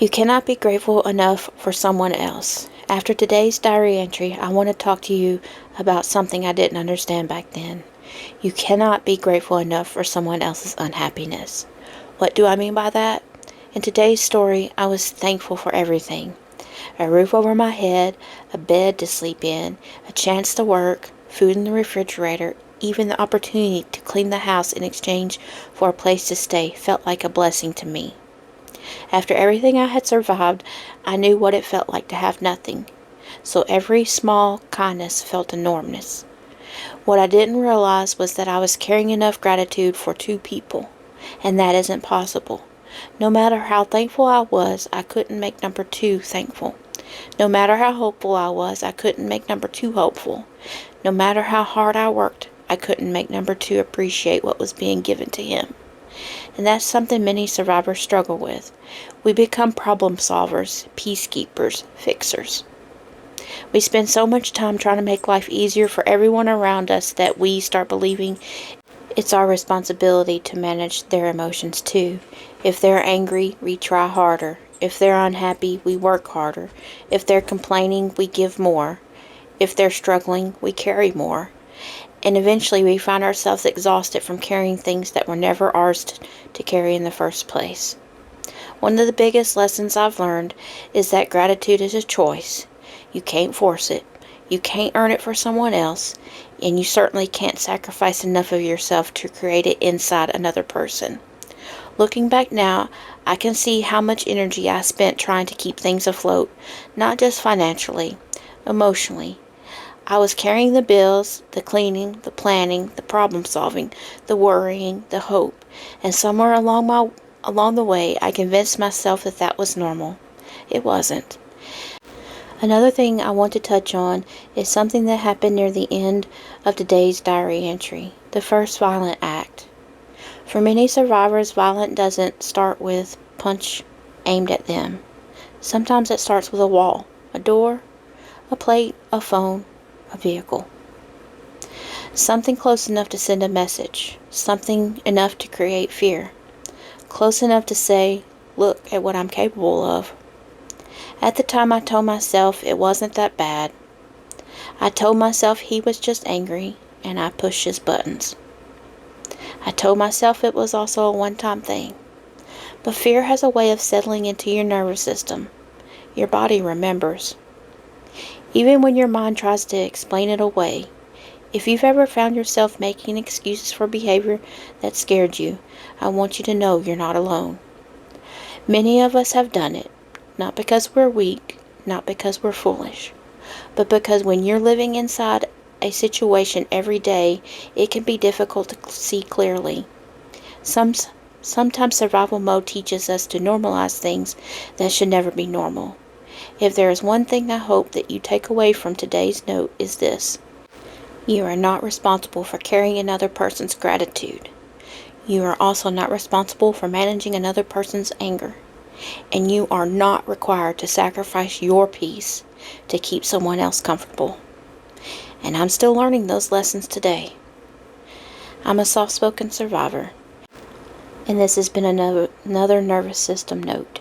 You cannot be grateful enough for someone else. After today's diary entry, I want to talk to you about something I didn't understand back then. You cannot be grateful enough for someone else's unhappiness. What do I mean by that? In today's story, I was thankful for everything. A roof over my head, a bed to sleep in, a chance to work, food in the refrigerator, even the opportunity to clean the house in exchange for a place to stay felt like a blessing to me. After everything I had survived, I knew what it felt like to have nothing. So every small kindness felt enormous. What I didn't realize was that I was carrying enough gratitude for two people, and that isn't possible. No matter how thankful I was, I couldn't make number two thankful. No matter how hopeful I was, I couldn't make number two hopeful. No matter how hard I worked, I couldn't make number two appreciate what was being given to him. And that's something many survivors struggle with. We become problem solvers, peacekeepers, fixers. We spend so much time trying to make life easier for everyone around us that we start believing it's our responsibility to manage their emotions too. If they're angry, we try harder. If they're unhappy, we work harder. If they're complaining, we give more. If they're struggling, we carry more. And eventually we find ourselves exhausted from carrying things that were never ours to carry in the first place. One of the biggest lessons I've learned is that gratitude is a choice. You can't force it. You can't earn it for someone else. And you certainly can't sacrifice enough of yourself to create it inside another person. Looking back now, I can see how much energy I spent trying to keep things afloat, not just financially, emotionally. I was carrying the bills, the cleaning, the planning, the problem solving, the worrying, the hope, and somewhere along the way I convinced myself that that was normal. It wasn't. Another thing I want to touch on is something that happened near the end of today's diary entry, the first violent act. For many survivors, violence doesn't start with punch aimed at them. Sometimes it starts with a wall, a door, a plate, a phone, a vehicle. Something close enough to send a message. Something enough to create fear. Close enough to say, look at what I'm capable of. At the time I told myself it wasn't that bad. I told myself he was just angry and I pushed his buttons. I told myself it was also a one-time thing. But fear has a way of settling into your nervous system. Your body remembers. Even when your mind tries to explain it away. If you've ever found yourself making excuses for behavior that scared you, I want you to know you're not alone. Many of us have done it, not because we're weak, not because we're foolish, but because when you're living inside a situation every day, it can be difficult to see clearly. Sometimes survival mode teaches us to normalize things that should never be normal. If there is one thing I hope that you take away from today's note is this. You are not responsible for carrying another person's gratitude. You are also not responsible for managing another person's anger. And you are not required to sacrifice your peace to keep someone else comfortable. And I'm still learning those lessons today. I'm a soft-spoken survivor. And this has been another nervous system note.